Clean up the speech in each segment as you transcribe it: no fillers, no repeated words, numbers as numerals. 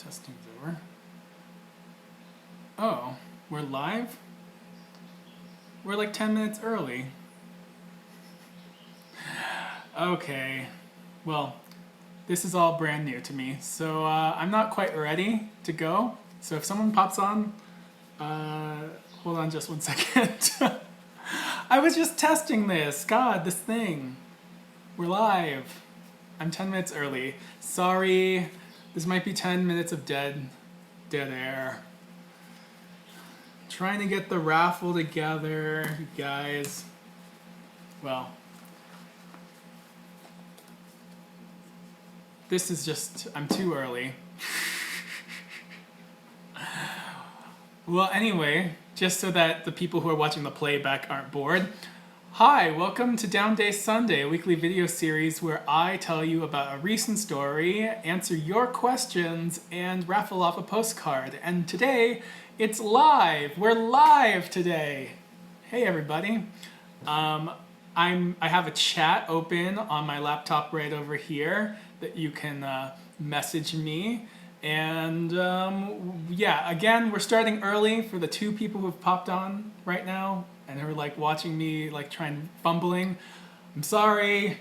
Testing's over. Oh, we're live? We're like 10 minutes early. Okay, well, this is all brand new to me, so I'm not quite ready to go. So if someone pops on, hold on just 1 second. I was just testing this. God, this thing. We're live. I'm 10 minutes early. Sorry, this might be 10 minutes of dead air. Trying to get the raffle together, you guys. Well, this is just, I'm too early. Well, anyway, just so that the people who are watching the playback aren't bored. Hi, welcome to Downday Sunday, a weekly video series where I tell you about a recent story, answer your questions, and raffle off a postcard. And today, it's live. We're live today. Hey, everybody. I have a chat open on my laptop right over here that you can message me. And yeah, again, we're starting early for the 2 people who have popped on right now and who are like watching me like trying fumbling. I'm sorry.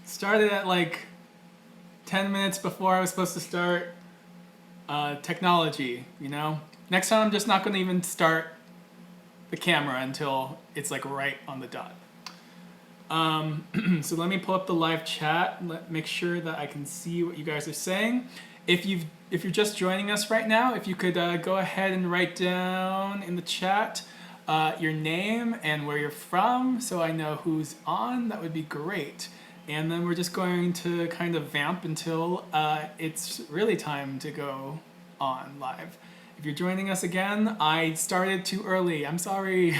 Started at like 10 minutes before I was supposed to start. Technology, you know? Next time I'm just not going to even start the camera until it's like right on the dot. So let me pull up the live chat. Make sure that I can see what you guys are saying. If you're just joining us right now, if you could go ahead and write down in the chat your name and where you're from, so I know who's on, that would be great. And then we're just going to kind of vamp until it's really time to go on live. If you're joining us again, I started too early. I'm sorry.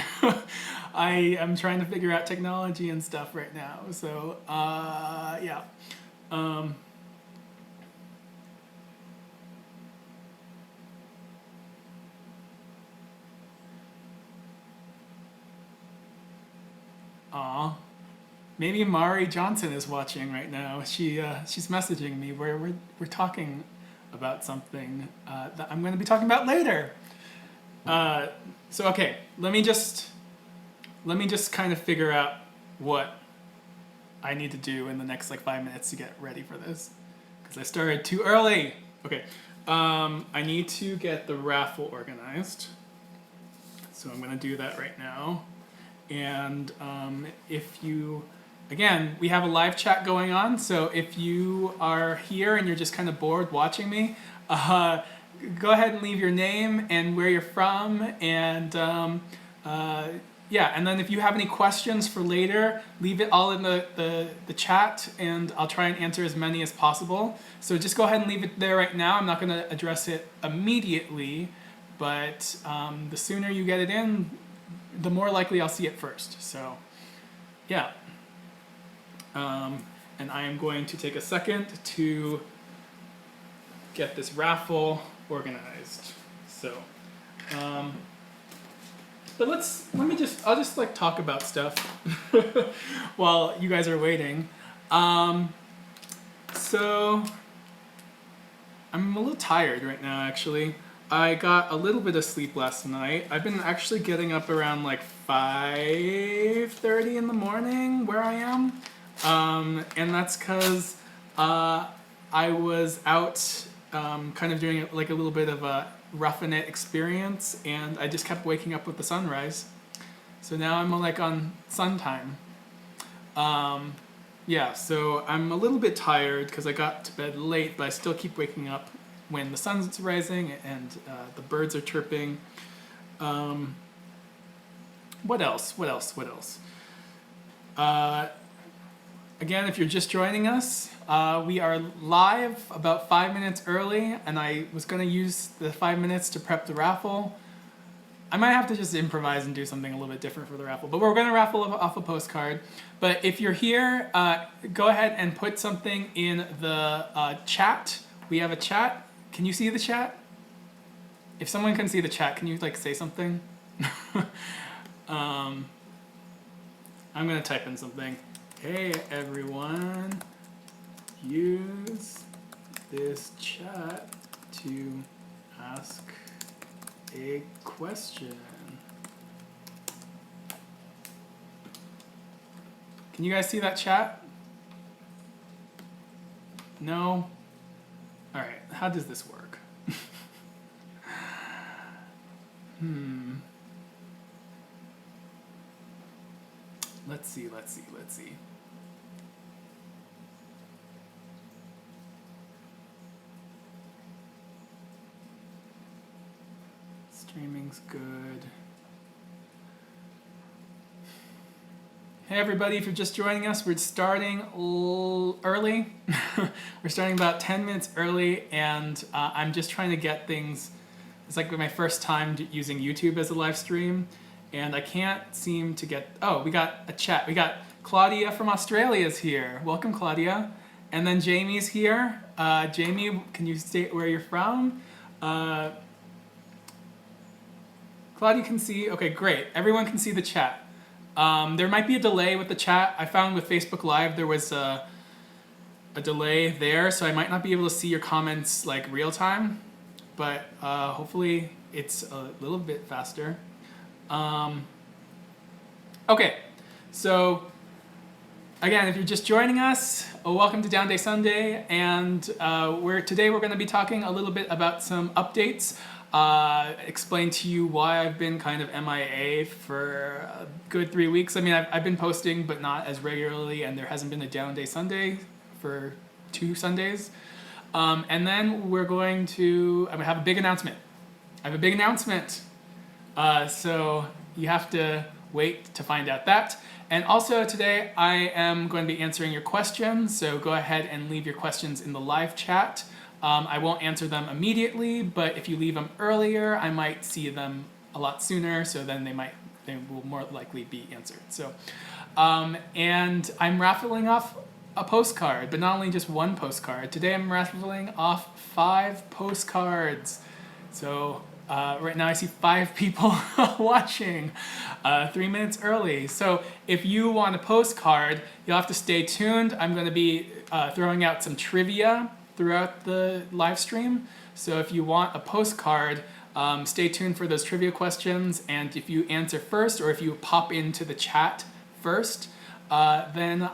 I am trying to figure out technology and stuff right now. So, yeah. Aw. Maybe Mari Johnson is watching right now. She's messaging me where we're talking about something that I'm going to be talking about later. So okay, let me just kind of figure out what I need to do in the next like 5 minutes to get ready for this, because I started too early. Okay, I need to get the raffle organized, so I'm going to do that right now. And again, we have a live chat going on, so if you are here and you're just kind of bored watching me, go ahead and leave your name and where you're from, and yeah, and then if you have any questions for later, leave it all in the chat, and I'll try and answer as many as possible. So just go ahead and leave it there right now. I'm not going to address it immediately, but the sooner you get it in, the more likely I'll see it first. So yeah. And I am going to take a second to get this raffle organized. So, but I'll just like talk about stuff while you guys are waiting. So I'm a little tired right now, actually. I got a little bit of sleep last night. I've been actually getting up around like 5:30 in the morning where I am. And that's because I was out kind of doing like a little bit of a roughing it experience, and I just kept waking up with the sunrise. So now I'm like on sun time. Yeah, so I'm a little bit tired because I got to bed late, but I still keep waking up when the sun's rising and the birds are chirping. What else? Again, if you're just joining us, we are live about 5 minutes early, and I was going to use the 5 minutes to prep the raffle. I might have to just improvise and do something a little bit different for the raffle, but we're going to raffle off a postcard. But if you're here, go ahead and put something in the chat. We have a chat. Can you see the chat? If someone can see the chat, can you like say something? I'm going to type in something. Hey everyone, use this chat to ask a question. Can you guys see that chat? No? All right, how does this work? Let's see. Streaming's good. Hey everybody, if you're just joining us, we're starting early. We're starting about 10 minutes early, and I'm just trying to get things. It's like my first time using YouTube as a live stream, and I can't seem to get. Oh, we got a chat. We got Claudia from Australia is here. Welcome, Claudia. And then Jamie's here. Jamie, can you state where you're from? Claudia can see. Okay, great. Everyone can see the chat. There might be a delay with the chat. I found with Facebook Live there was a delay there, so I might not be able to see your comments like real time, but hopefully it's a little bit faster. Okay, so again, if you're just joining us, welcome to Downday Sunday, and today we're going to be talking a little bit about some updates. Explain to you why I've been kind of MIA for a good 3 weeks. I mean, I've been posting, but not as regularly, and there hasn't been a Downday Sunday for 2 Sundays. And then we're going to have a big announcement. I have a big announcement. So you have to wait to find out that. And also today I am going to be answering your questions, so go ahead and leave your questions in the live chat. I won't answer them immediately, but if you leave them earlier, I might see them a lot sooner, so then they will more likely be answered. So, and I'm raffling off a postcard, but not only just one postcard. Today I'm raffling off 5 postcards. So right now I see 5 people watching, 3 minutes early. So if you want a postcard, you'll have to stay tuned. I'm going to be throwing out some trivia throughout the live stream. So if you want a postcard, stay tuned for those trivia questions. And if you answer first, or if you pop into the chat first, then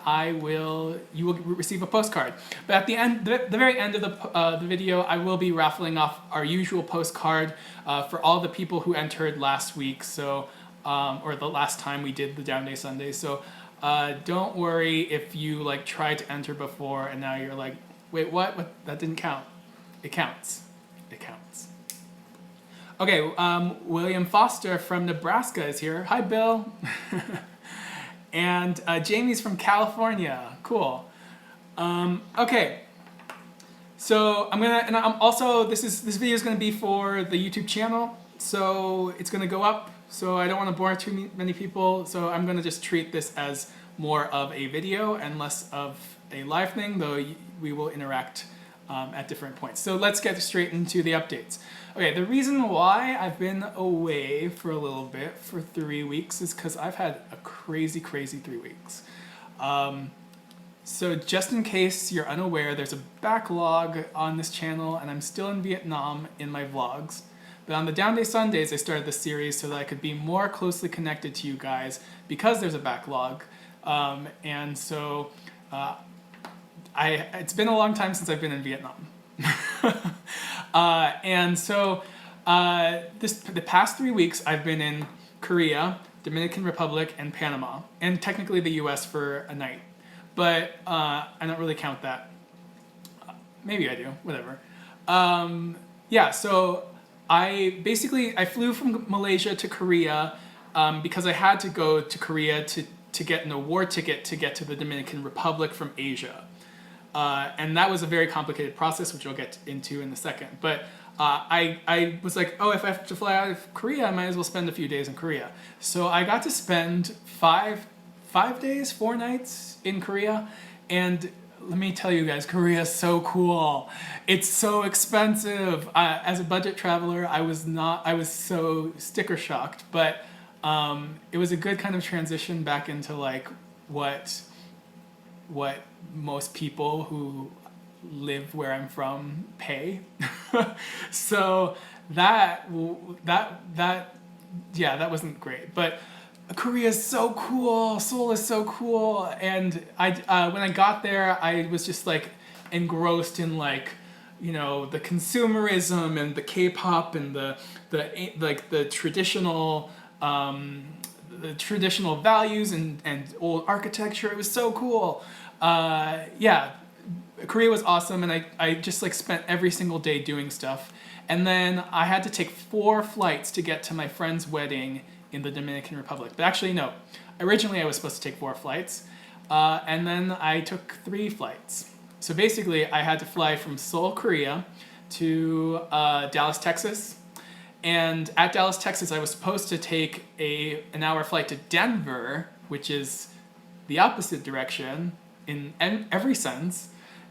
you will receive a postcard. But at the end, the very end of the video, I will be raffling off our usual postcard for all the people who entered last week. So, or the last time we did the Downday Sunday. So don't worry if you tried to enter before and now you're like, wait, what? That didn't count. It counts. It counts. Okay, William Foster from Nebraska is here. Hi, Bill. And Jamie's from California. Cool. Okay. So I'm also, this video is gonna be for the YouTube channel. So it's gonna go up. So I don't want to bore too many people. So I'm gonna just treat this as more of a video and less of a live thing, though we will interact at different points. So let's get straight into the updates. Okay, the reason why I've been away for a little bit, for 3 weeks, is because I've had a crazy 3 weeks. So just in case you're unaware, there's a backlog on this channel, and I'm still in Vietnam in my vlogs. But on the Downday Sundays, I started this series so that I could be more closely connected to you guys because there's a backlog. And so it's been a long time since I've been in Vietnam. And so the past 3 weeks I've been in Korea, Dominican Republic, and Panama, and technically the US for a night. But I don't really count that. Maybe I do, whatever. Yeah, so I flew from Malaysia to Korea because I had to go to Korea to get an award ticket to get to the Dominican Republic from Asia. And that was a very complicated process, which I'll get into in a second. But I was like, oh, if I have to fly out of Korea, I might as well spend a few days in Korea. So I got to spend 4 nights in Korea. And let me tell you guys, Korea is so cool. It's so expensive. As a budget traveler, I was so sticker shocked. But it was a good kind of transition back into what most people who live where I'm from pay. So that yeah, that wasn't great. But Korea is so cool. Seoul is so cool. And when I got there, I was just like engrossed in like, you know, the consumerism and the K-pop and the traditional values and old architecture. It was so cool. Yeah, Korea was awesome, and I just like spent every single day doing stuff. And then I had to take 4 flights to get to my friend's wedding in the Dominican Republic. But actually, no. Originally, I was supposed to take 4 flights, and then I took 3 flights. So basically, I had to fly from Seoul, Korea, to Dallas, Texas. And at Dallas, Texas, I was supposed to take an hour flight to Denver, which is the opposite direction in every sense.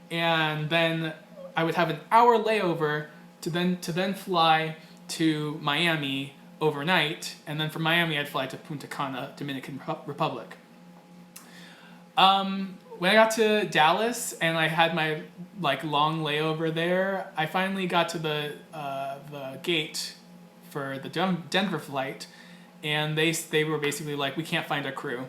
And then I would have an hour layover to then fly to Miami overnight, and then from Miami I'd fly to Punta Cana, Dominican Republic. When I got to Dallas and I had my like long layover there, I finally got to the gate for the Denver flight, and they were basically like, we can't find our crew.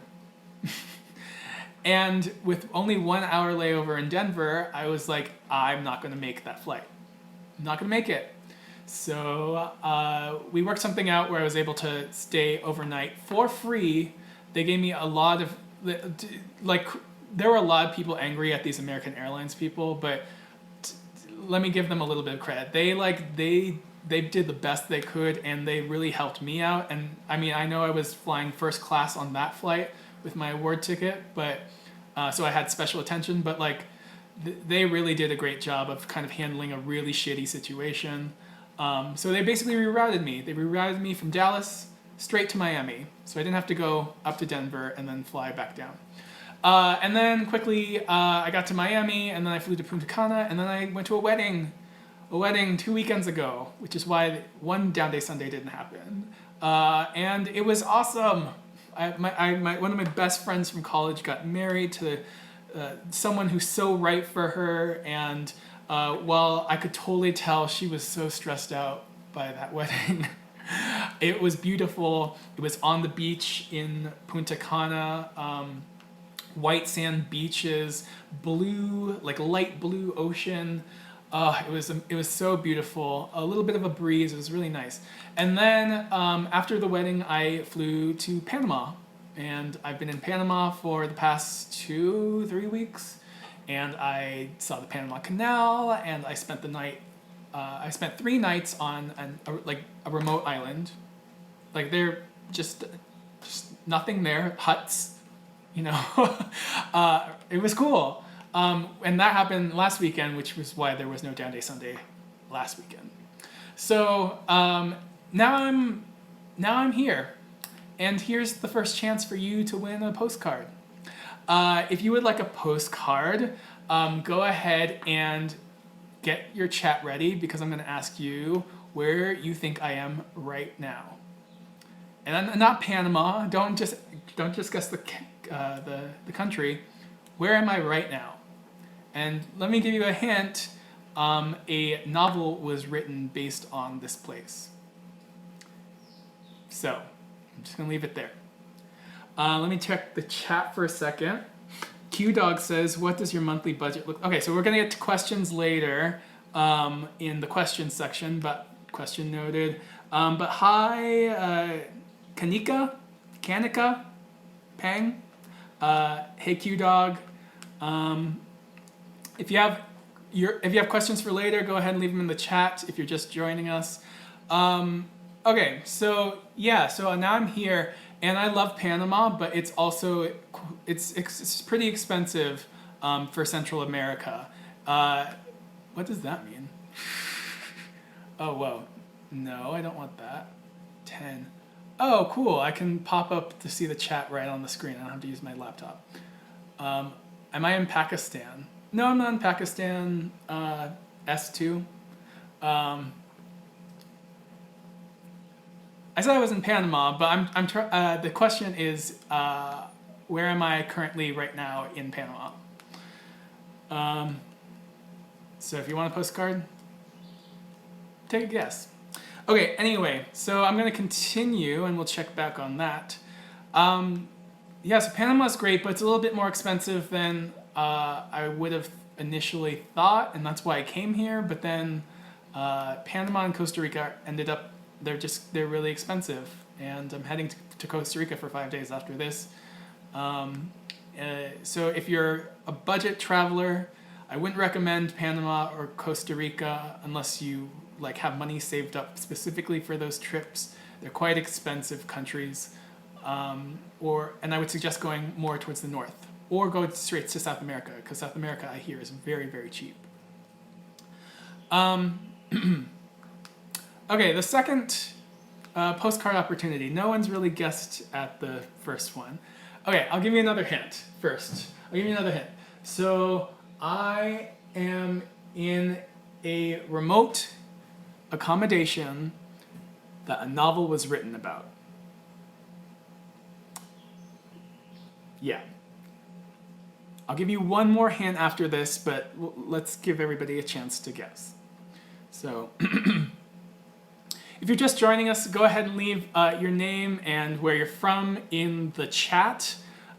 And with only 1 hour layover in Denver, I was like, I'm not going to make that flight. I'm not going to make it. So we worked something out where I was able to stay overnight for free. They gave me a lot of, like, there were a lot of people angry at these American Airlines people, but let me give them a little bit of credit. They did the best they could, and they really helped me out. And I mean, I know I was flying first class on that flight with my award ticket, but so I had special attention, but like they really did a great job of kind of handling a really shitty situation. So they basically rerouted me. They rerouted me from Dallas straight to Miami, so I didn't have to go up to Denver and then fly back down. And then quickly I got to Miami, and then I flew to Punta Cana, and then I went to a wedding 2 weekends ago, which is why one Downday Sunday didn't happen. And it was awesome. One of my best friends from college got married to someone who's so right for her, and while I could totally tell she was so stressed out by that wedding, it was beautiful. It was on the beach in Punta Cana, white sand beaches, blue, like light blue ocean. It was so beautiful. A little bit of a breeze. It was really nice. And then after the wedding, I flew to Panama, and I've been in Panama for the past 2-3 weeks, and I saw the Panama Canal, and I spent the night. I spent 3 nights on a remote island. Like they're just nothing there, huts, you know. It was cool. And that happened last weekend, which was why there was no Downday Sunday last weekend. So now I'm here, and here's the first chance for you to win a postcard. If you would like a postcard, go ahead and get your chat ready, because I'm going to ask you where you think I am right now. And not Panama. Don't just guess the country. Where am I right now? And let me give you a hint. A novel was written based on this place. So I'm just gonna leave it there. Let me check the chat for a second. Q Dog says, "What does your monthly budget look?" Okay, so we're gonna get to questions later in the questions section, but question noted. But hi, Kanika, Pang. Hey Q Dog. If you have questions for later, go ahead and leave them in the chat if you're just joining us. Okay, so now I'm here, and I love Panama, but it's also it's pretty expensive for Central America. What does that mean? Oh, whoa. No, I don't want that. 10. Oh, cool. I can pop up to see the chat right on the screen. I don't have to use my laptop. Am I in Pakistan? No, I'm not in Pakistan. S2. I said I was in Panama, but the question is, where am I currently right now in Panama? So if you want a postcard, take a guess. Okay, anyway, so I'm going to continue and we'll check back on that. Yeah, so Panama's great, but it's a little bit more expensive than I would have initially thought, and that's why I came here. But then Panama and Costa Rica ended up, they're really expensive, and I'm heading to Costa Rica for 5 days after this. So if you're a budget traveler, I wouldn't recommend Panama or Costa Rica unless you like have money saved up specifically for those trips. They're quite expensive countries. And I would suggest going more towards the north or go straight to South America, because South America I hear is very, very cheap. Okay, the second postcard opportunity. No one's really guessed at the first one. Okay, I'll give you another hint first. So I am in a remote accommodation that a novel was written about. Yeah. I'll give you one more hint after this, but let's give everybody a chance to guess. So, if you're just joining us, go ahead and leave your name and where you're from in the chat,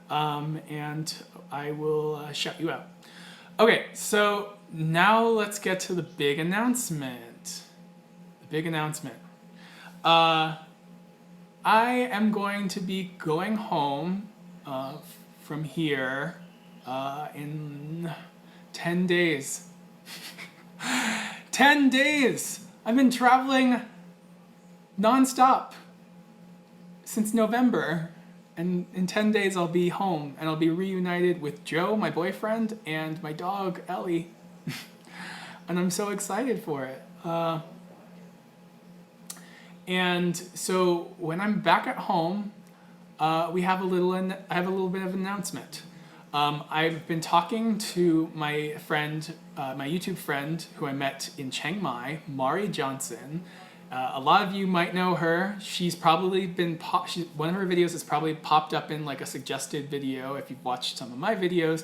and I will shout you out. Okay, so now let's get to the big announcement. I am going to be going home from here in 10 days. 10 days! I've been traveling nonstop since November, and in 10 days I'll be home and I'll be reunited with Joe, my boyfriend, and my dog, Ellie. And I'm so excited for it. And so when I'm back at home, I have a little bit of an announcement. I've been talking to my friend, my YouTube friend, who I met in Chiang Mai, Mari Johnson. A lot of you might know her. She's probably been one of her videos has probably popped up in like a suggested video if you've watched some of my videos.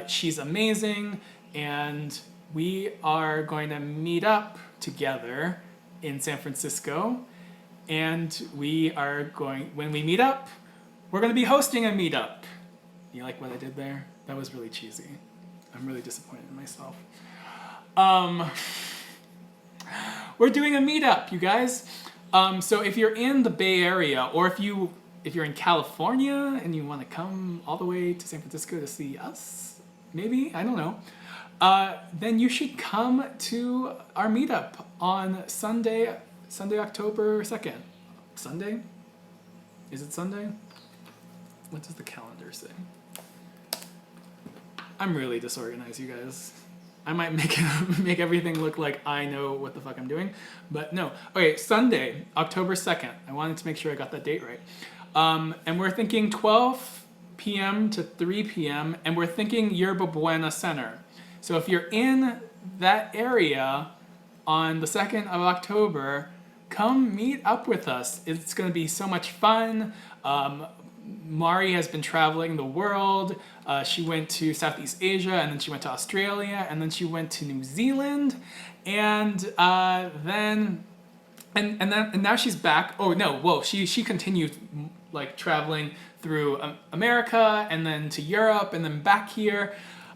She's amazing, and we are going to meet up together in San Francisco. And when we meet up, we're going to be hosting a meetup. You like what I did there? That was really cheesy. I'm really disappointed in myself. We're doing a meetup, you guys. So if you're in the Bay Area, or if you're in California and you want to come all the way to San Francisco to see us, maybe, I don't know, then you should come to our meetup on Sunday, October 2nd. Sunday? Is it Sunday? What does the calendar say? I'm really disorganized, you guys. I might make everything look like I know what the fuck I'm doing, but no. Okay, Sunday, October 2nd. I wanted to make sure I got that date right. And we're thinking 12 p.m. to 3 p.m., and we're thinking Yerba Buena Center. So if you're in that area on the 2nd of October, come meet up with us. It's going to be so much fun. Mari has been traveling the world. She went to Southeast Asia, and then she went to Australia, and then she went to New Zealand, and now she's back. Oh no, whoa! She continued like traveling through America, and then to Europe, and then back here,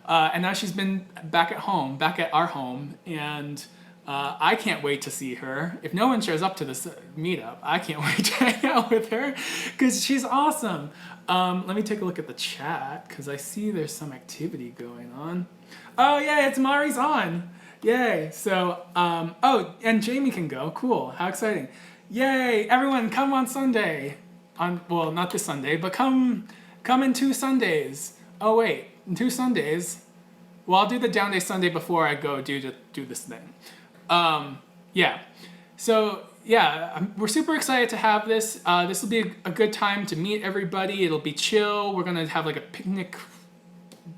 and now she's been back at our home, and I can't wait to see her. If no one shows up to this meetup, I can't wait to hang out with her because she's awesome. Let me take a look at the chat because I see there's some activity going on. Oh, yeah, it's Mari's on. Yay. So, and Jamie can go. Cool. How exciting. Yay. Everyone come on Sunday. Well, not this Sunday, but come in 2 Sundays. Oh, wait. In 2 Sundays. Well, I'll do the Downday Sunday before I go do this thing. Yeah. So, yeah, we're super excited to have this. This will be a good time to meet everybody. It'll be chill. We're going to have like a picnic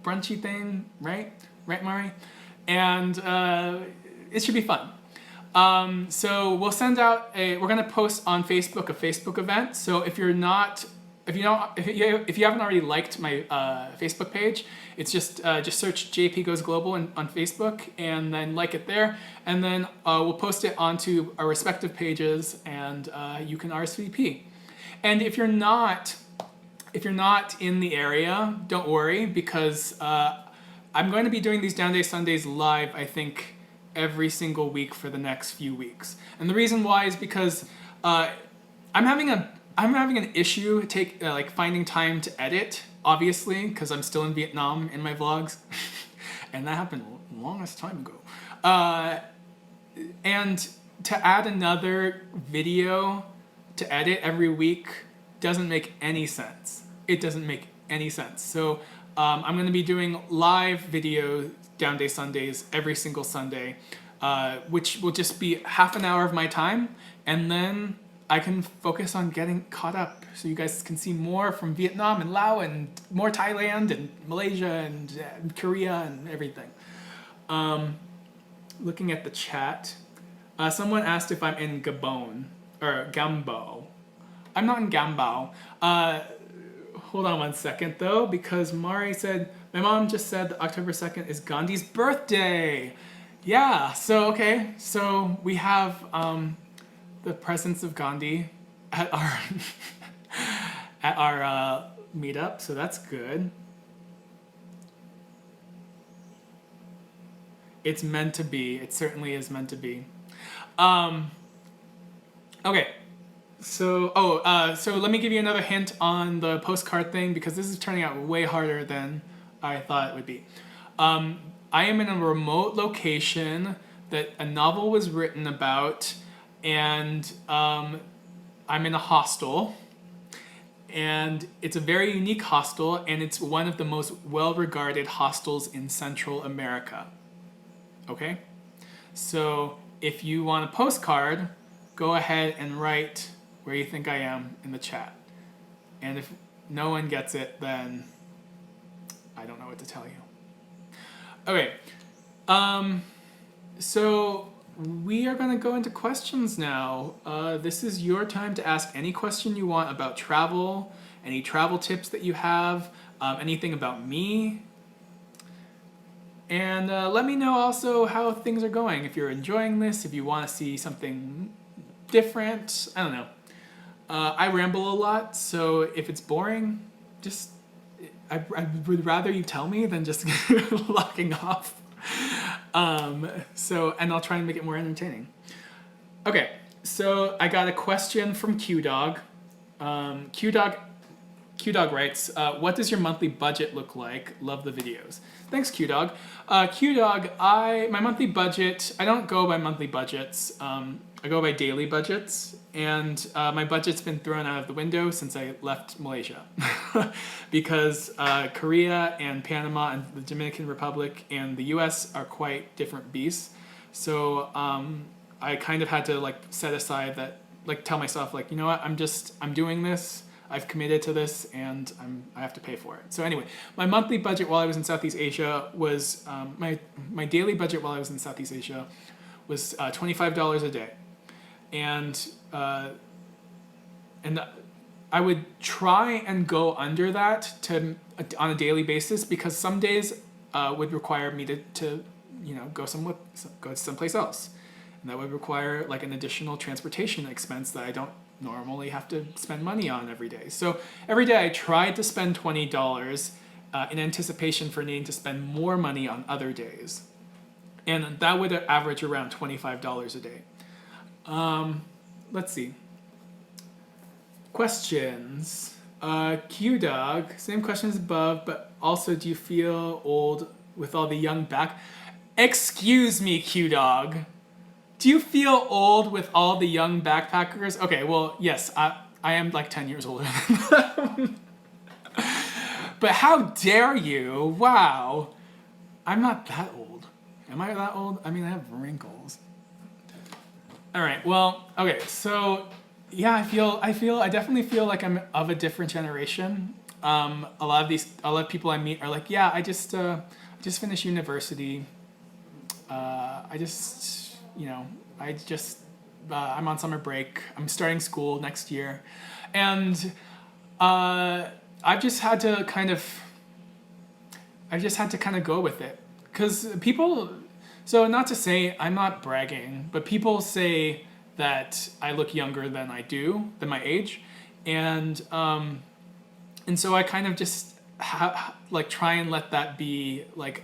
brunchy thing, right? Right, Mari? And it should be fun. So we'll send out we're going to post on Facebook a Facebook event. So if you're not if you haven't already liked my Facebook page, it's just search JP Goes Global on Facebook and then like it there, and then we'll post it onto our respective pages, and you can RSVP. And if you're not in the area, don't worry, because I'm going to be doing these Downday Sundays live, I think, every single week for the next few weeks. And the reason why is because I'm having an issue like finding time to edit, obviously, because I'm still in Vietnam in my vlogs, and that happened the longest time ago. And to add another video to edit every week doesn't make any sense. It doesn't make any sense. So I'm going to be doing live video Downday Sundays every single Sunday, which will just be half an hour of my time, and then I can focus on getting caught up so you guys can see more from Vietnam and Laos and more Thailand and Malaysia and Korea and everything. Looking at the chat, someone asked if I'm in Gabon or Gambo. I'm not in Gambao. Hold on one second though, because Mari said, my mom just said that October 2nd is Gandhi's birthday. Yeah, so okay, so we have the presence of Gandhi at our at our meetup, so that's good. It's meant to be. It certainly is meant to be. Okay. So let me give you another hint on the postcard thing, because this is turning out way harder than I thought it would be. I am in a remote location that a novel was written about, and I'm in a hostel, and it's a very unique hostel, and it's one of the most well-regarded hostels in Central America. Okay? So if you want a postcard, go ahead and write where you think I am in the chat. And if no one gets it, then I don't know what to tell you. Okay, so we are gonna go into questions now. This is your time to ask any question you want about travel, any travel tips that you have, anything about me. And let me know also how things are going. If you're enjoying this, if you want to see something different, I don't know. I ramble a lot, so if it's boring, just I would rather you tell me than just locking off. And I'll try and make it more entertaining. Okay, so I got a question from QDog. QDog writes, what does your monthly budget look like? Love the videos. Thanks, QDog. QDog, my monthly budget, I don't go by monthly budgets. I go by daily budgets, and my budget's been thrown out of the window since I left Malaysia. Because Korea and Panama and the Dominican Republic and the US are quite different beasts. So I kind of had to set aside that, tell myself, you know what, I'm doing this. I've committed to this, and I have to pay for it. So anyway, my monthly budget while I was in Southeast Asia was, my daily budget while I was in Southeast Asia was $25 a day. And I would try and go under that on a daily basis, because some days would require me to go someplace else. And that would require an additional transportation expense that I don't normally have to spend money on every day. So every day I tried to spend $20 in anticipation for needing to spend more money on other days. And that would average around $25 a day. Let's see. Questions. QDog, same question as above, but also, do you feel old with all the young back? Excuse me, QDog. Do you feel old with all the young backpackers? Okay, well, yes, I am 10 years older than them. But how dare you? Wow. I'm not that old. Am I that old? I mean, I have wrinkles. All right, well, okay, so yeah, I definitely feel like I'm of a different generation. A lot of people I meet are like, yeah, I just finished university. I'm on summer break. I'm starting school next year. And I've just had to kind of go with it because people. So not to say I'm not bragging, but people say that I look younger than I do, than my age, and so I kind of just like try and let that be like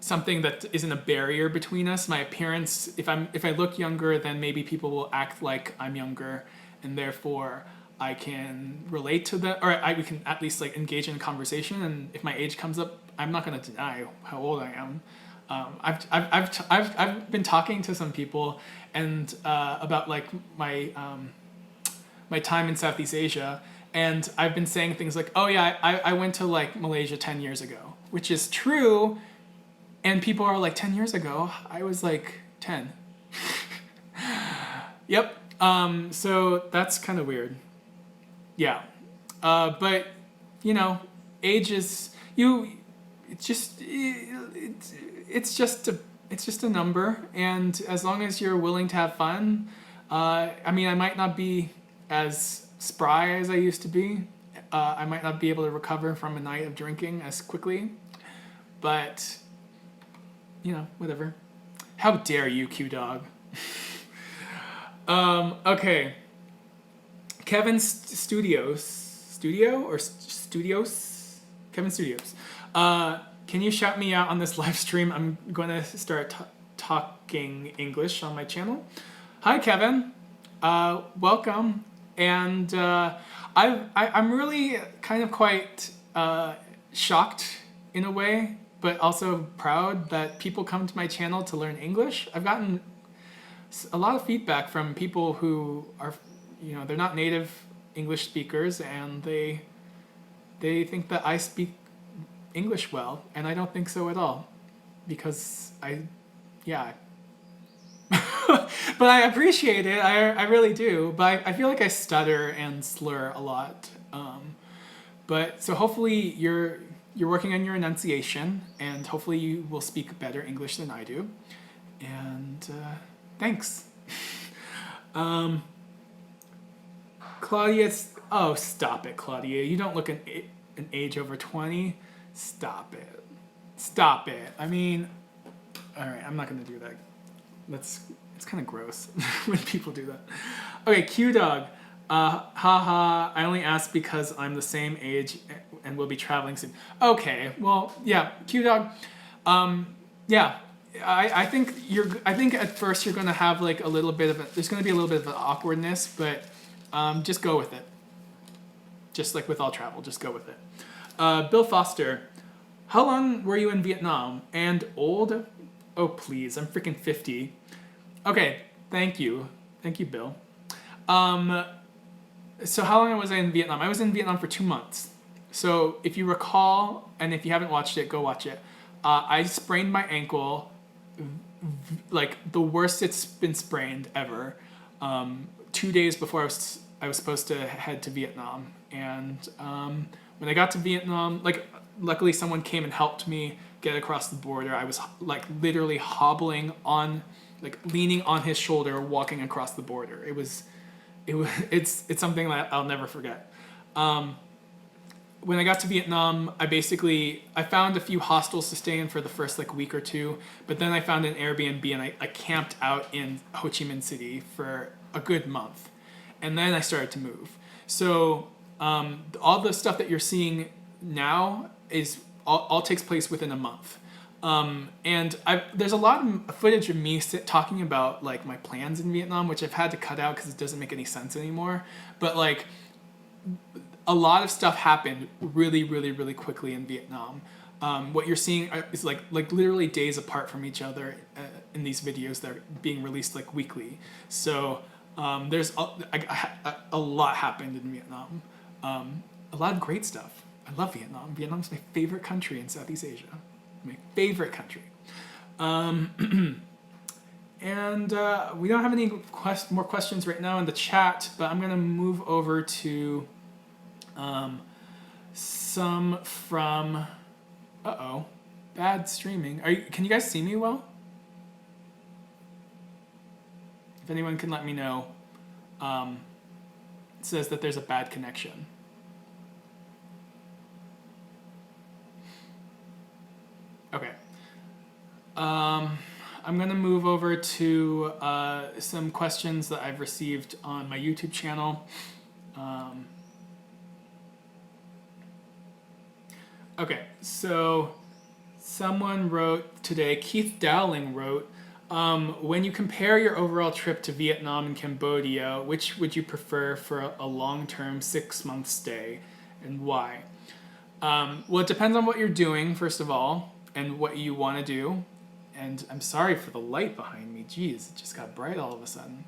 something that isn't a barrier between us. My appearance, if I look younger, then maybe people will act like I'm younger, and therefore I can relate to that, or we can at least like engage in a conversation. And if my age comes up, I'm not going to deny how old I am. I've been talking to some people and about like my time in Southeast Asia, and I've been saying things like, "Oh yeah, I went to like Malaysia 10 years ago," which is true, and people are like, 10 years ago, I was like 10. Yep. So that's kind of weird. Yeah. But you know, age is it's just it's just a number, and as long as you're willing to have fun, I mean, I might not be as spry as I used to be. I might not be able to recover from a night of drinking as quickly, but you know, whatever. How dare you, Q Dog? Okay. Kevin Studios? Kevin Studios. Can you shout me out on this live stream? I'm going to start talking English on my channel. Hi, Kevin. Welcome. And I'm really kind of quite shocked in a way, but also proud that people come to my channel to learn English. I've gotten a lot of feedback from people who are, you know, they're not native English speakers, and they think that I speak English well, and I don't think so at all, because yeah. But I appreciate it. I really do. But I feel like I stutter and slur a lot. But so hopefully you're working on your enunciation, and hopefully you will speak better English than I do. And thanks. Claudia, oh, stop it, Claudia. You don't look an age over 20. Stop it. Stop it. I mean, all right, I'm not going to do that. It's kind of gross when people do that. Okay, Q Dog. Haha, I only asked because I'm the same age and will be traveling soon. Okay, well, yeah, Q Dog. Yeah, I think at first you're gonna have like a little bit of there's gonna be a little bit of an awkwardness, but just go with it. Just like with all travel, just go with it. Bill Foster, how long were you in Vietnam? And old? Oh please, I'm freaking 50. Okay, thank you, Bill. So how long was I in Vietnam? I was in Vietnam for 2 months. So if you recall, and if you haven't watched it, go watch it. I sprained my ankle, like the worst it's been sprained ever. 2 days before I was supposed to head to Vietnam, and when I got to Vietnam, like luckily someone came and helped me get across the border. I was like literally hobbling on, like leaning on his shoulder, walking across the border. It's something that I'll never forget. When I got to Vietnam, I found a few hostels to stay in for the first like week or two, but then I found an Airbnb and I camped out in Ho Chi Minh City for a good month. And then I started to move. So all the stuff that you're seeing now is all takes place within a month. And there's a lot of footage of me talking about like my plans in Vietnam, which I've had to cut out because it doesn't make any sense anymore. But like a lot of stuff happened really, really, really quickly in Vietnam. What you're seeing is like literally days apart from each other in these videos that are being released like weekly. So there's a lot happened in Vietnam. A lot of great stuff. I love Vietnam. Vietnam's my favorite country in Southeast Asia. My favorite country. And we don't have any more questions right now in the chat, but I'm going to move over to some from... Uh-oh. Bad streaming. Can you guys see me well? If anyone can let me know. says that there's a bad connection. Okay. I'm going to move over to some questions that I've received on my YouTube channel. Okay, so someone wrote today, Keith Dowling wrote, when you compare your overall trip to Vietnam and Cambodia, which would you prefer for a long-term 6-month stay, and why? Well, it depends on what you're doing, first of all, and what you want to do. And I'm sorry for the light behind me. Jeez, it just got bright all of a sudden.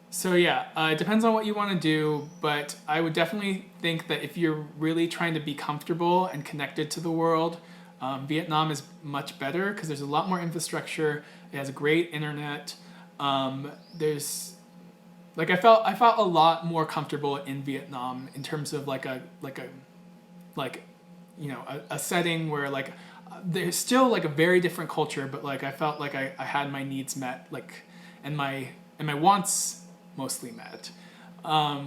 So yeah, it depends on what you want to do, but I would definitely think that if you're really trying to be comfortable and connected to the world, Vietnam is much better because there's a lot more infrastructure. It has great internet. There's like I felt a lot more comfortable in Vietnam in terms of a setting where there's still like a very different culture, but like I felt like I had my needs met, and my wants mostly met.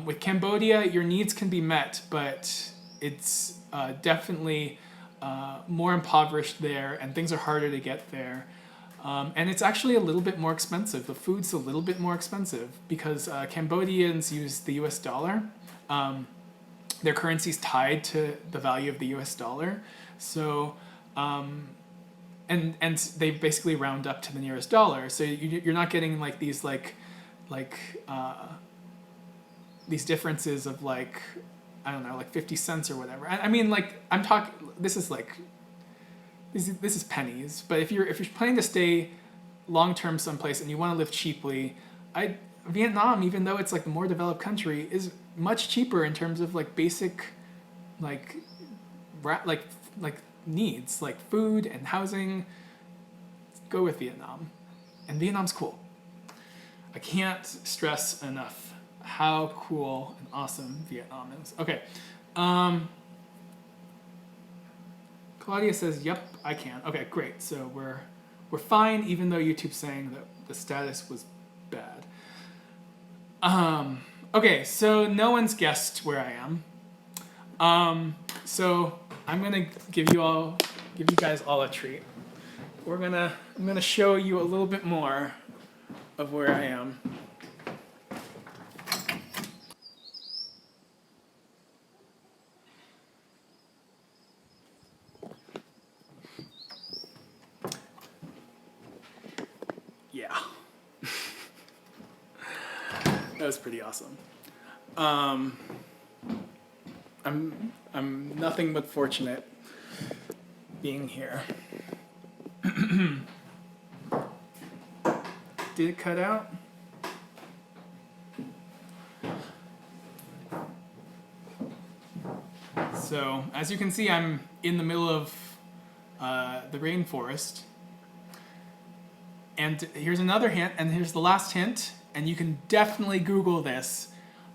With Cambodia, your needs can be met, but it's definitely more impoverished there, and things are harder to get there. And it's actually a little bit more expensive. The food's a little bit more expensive because Cambodians use the US dollar. Their currency's tied to the value of the US dollar. So, and they basically round up to the nearest dollar. So you're not getting like these these differences of I don't know, 50 cents or whatever. I mean, I'm talking, this is pennies. But if you're planning to stay long-term someplace and you want to live cheaply, Vietnam, even though it's the more developed country, is much cheaper in terms of basic needs like food and housing. Go with Vietnam, and Vietnam's cool. I can't stress enough how cool and awesome Vietnam is. Okay. Claudia says, "Yep, I can." Okay, great. So we're fine, even though YouTube's saying that the status was bad. Okay, so no one's guessed where I am. So I'm gonna give you guys all a treat. I'm gonna show you a little bit more of where I am. Yeah. That was pretty awesome. I'm nothing but fortunate being here. Did it cut out? So, as you can see, I'm in the middle of the rainforest. And here's another hint, and here's the last hint, and you can definitely Google this.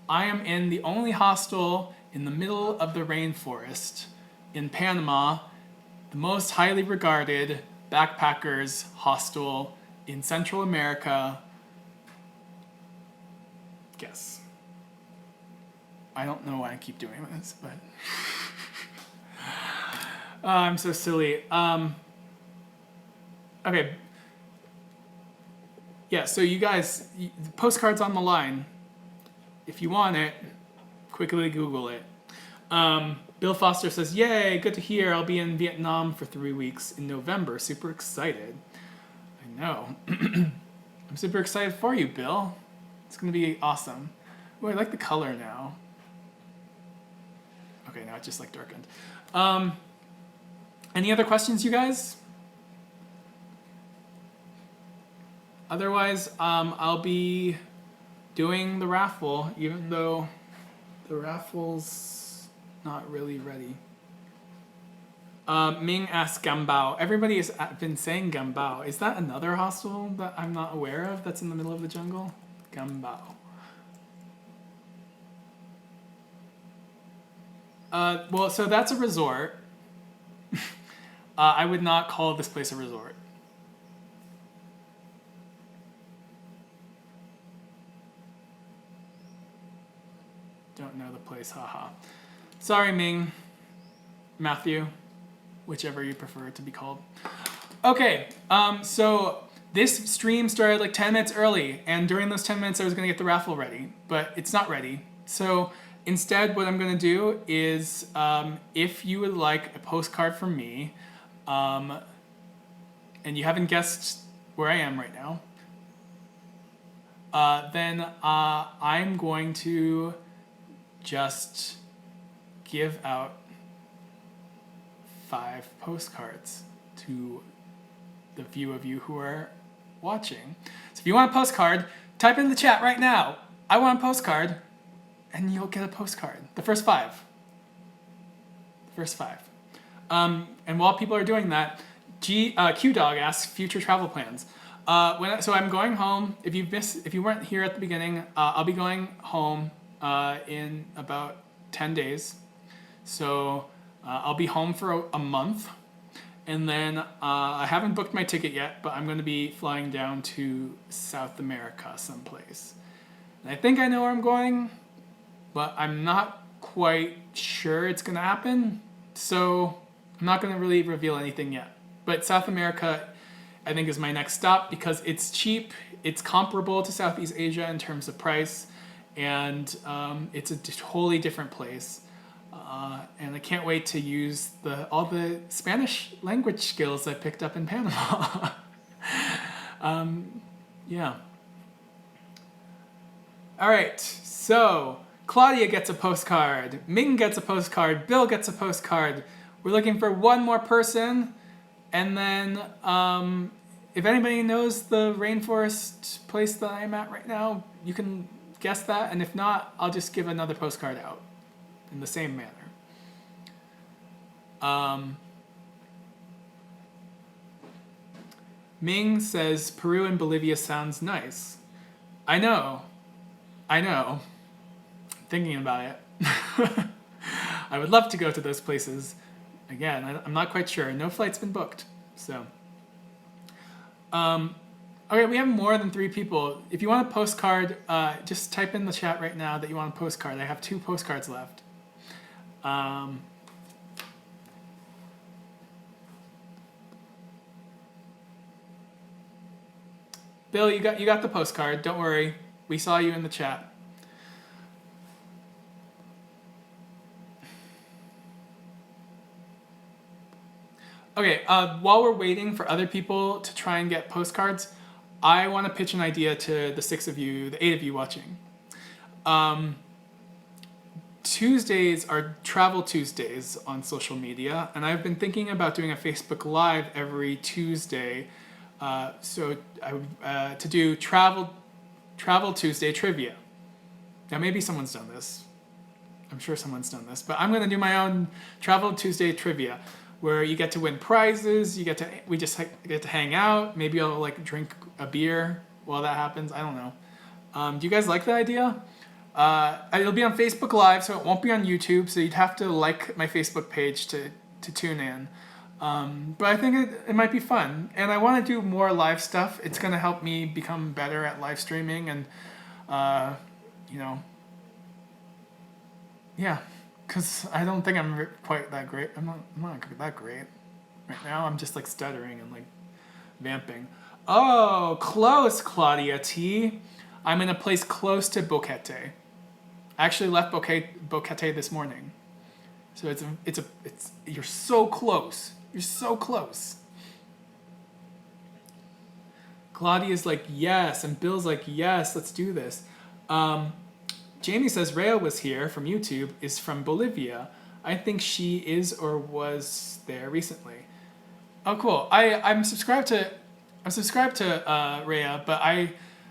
I am in the only hostel in the middle of the rainforest in Panama, the most highly regarded backpackers hostel in Central America. Guess. I don't know why I keep doing this, but I'm so silly. Okay. Yeah, so you guys, the postcard's on the line. If you want it, quickly Google it. Bill Foster says, "Yay, good to hear. I'll be in Vietnam for 3 weeks in November. Super excited." I know. I'm super excited for you, Bill. It's going to be awesome. Oh, I like the color now. Okay, now it just darkened. Any other questions, you guys? Otherwise, I'll be doing the raffle, even though the raffle's not really ready. Ming asks Gambao. Everybody has been saying Gambao. Is that another hostel that I'm not aware of that's in the middle of the jungle? Gambao. Well, so that's a resort. I would not call this place a resort. Don't know the place, haha. Sorry, Ming. Matthew. Whichever you prefer it to be called. Okay, so this stream started like 10 minutes early, and during those 10 minutes I was going to get the raffle ready, but it's not ready. So instead what I'm going to do is, if you would like a postcard from me, and you haven't guessed where I am right now, then I'm going to just give out 5 postcards to the few of you who are watching. So if you want a postcard, type in the chat right now, I want a postcard, and you'll get a postcard. The first 5. And while people are doing that, Q-Dog asks future travel plans. So I'm going home. If you weren't here at the beginning, I'll be going home in about 10 days. So I'll be home for a month. And then I haven't booked my ticket yet, but I'm going to be flying down to South America someplace. And I think I know where I'm going, but I'm not quite sure it's going to happen. So I'm not going to really reveal anything yet. But South America, I think, is my next stop because it's cheap. It's comparable to Southeast Asia in terms of price. And it's a totally different place. And I can't wait to use all the Spanish language skills I picked up in Panama. Yeah. All right, so Claudia gets a postcard, Ming gets a postcard, Bill gets a postcard. We're looking for one more person. And then if anybody knows the rainforest place that I'm at right now, you can guess that. And if not, I'll just give another postcard out in the same manner. Ming says Peru and Bolivia sounds nice. I know. I'm thinking about it. I would love to go to those places. Again, I'm not quite sure. No flight's been booked. So, okay, we have more than 3 people. If you want a postcard, just type in the chat right now that you want a postcard. I have 2 postcards left. Bill, you got the postcard. Don't worry. We saw you in the chat. Okay, while we're waiting for other people to try and get postcards, I want to pitch an idea to the 6 of you, the 8 of you watching. Tuesdays are Travel Tuesdays on social media, and I've been thinking about doing a Facebook Live every Tuesday. To do Travel Tuesday trivia. Now maybe someone's done this. I'm sure someone's done this, but I'm going to do my own Travel Tuesday trivia, where you get to win prizes. We just get to hang out. Maybe I'll like drink a beer while that happens. I don't know. Do you guys like the idea? It'll be on Facebook Live, so it won't be on YouTube. So you'd have to like my Facebook page to tune in. But I think it might be fun, and I want to do more live stuff. It's going to help me become better at live streaming, and yeah, because I don't think I'm quite that great. I'm not that great right now. I'm just like stuttering and like vamping. Oh, close, Claudia T. I'm in a place close to Boquete. I actually left Boquete this morning, so you're so close. You're so close. Claudia's like, yes, and Bill's like, yes, let's do this. Jamie says Rhea was here from YouTube, is from Bolivia. I think she is or was there recently. Oh, cool. I'm subscribed to Rhea, but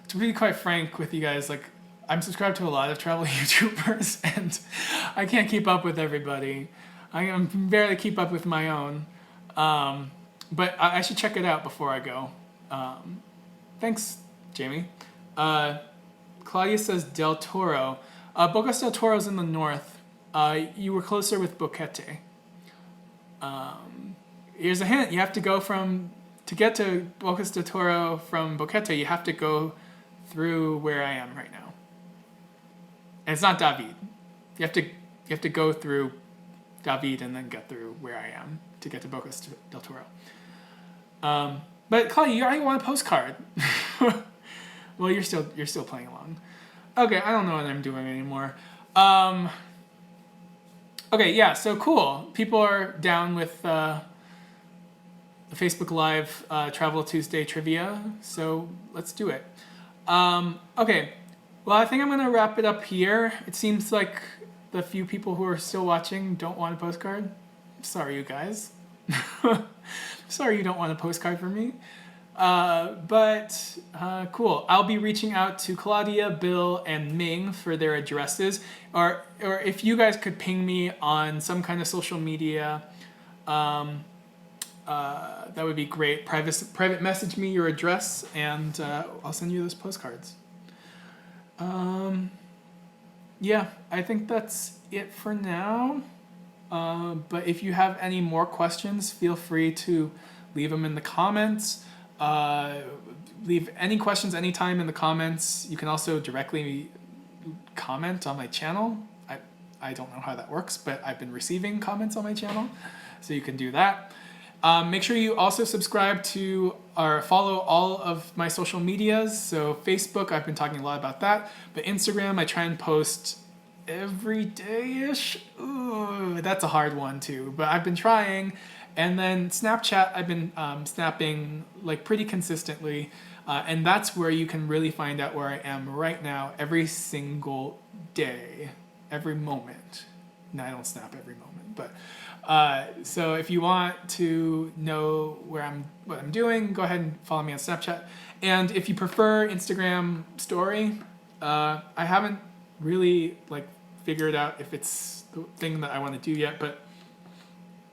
to be quite frank with you guys, like I'm subscribed to a lot of travel YouTubers, and I can't keep up with everybody. I can barely keep up with my own. But I should check it out before I go. Thanks, Jamie. Claudia says Del Toro. Bocas del Toro's in the north. You were closer with Boquete. Here's a hint. You have to go to get to Bocas del Toro from Boquete, you have to go through where I am right now. And it's not David. you have to go through David and then get through where I am to get to Bocas del Toro. But Claudia, you already want a postcard. Well, you're still playing along. Okay, I don't know what I'm doing anymore. Okay, yeah, so cool. People are down with the Facebook Live Travel Tuesday trivia, so let's do it. Okay, well, I think I'm going to wrap it up here. It seems like the few people who are still watching don't want a postcard. Sorry, you guys. Sorry you don't want a postcard from me. But cool. I'll be reaching out to Claudia, Bill, and Ming for their addresses. Or if you guys could ping me on some kind of social media, that would be great. Private message me your address, and I'll send you those postcards. Yeah, I think that's it for now. But if you have any more questions, feel free to leave them in the comments. Leave any questions anytime in the comments. You can also directly comment on my channel. I don't know how that works, but I've been receiving comments on my channel, so you can do that. Make sure you also subscribe to or follow all of my social medias. So Facebook, I've been talking a lot about that, but Instagram, I try and post every day-ish. Ooh, that's a hard one too, but I've been trying. And then Snapchat, I've been snapping like pretty consistently, and that's where you can really find out where I am right now every single day, every moment. No, I don't snap every moment, but so if you want to know what I'm doing, go ahead and follow me on Snapchat. And if you prefer Instagram story, I haven't really like figured out if it's the thing that I want to do yet, but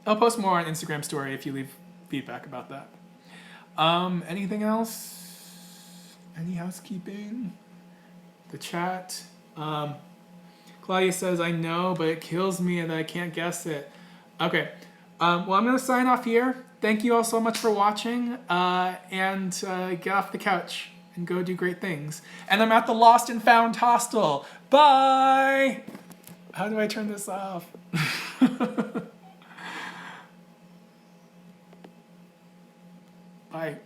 I'll post more on Instagram story if you leave feedback about that. Anything else? Any housekeeping? The chat. Claudia says, I know, but it kills me that I can't guess it. Okay. Well, I'm going to sign off here. Thank you all so much for watching. And get off the couch and go do great things. And I'm at the Lost and Found Hostel. Bye! How do I turn this off? Bye.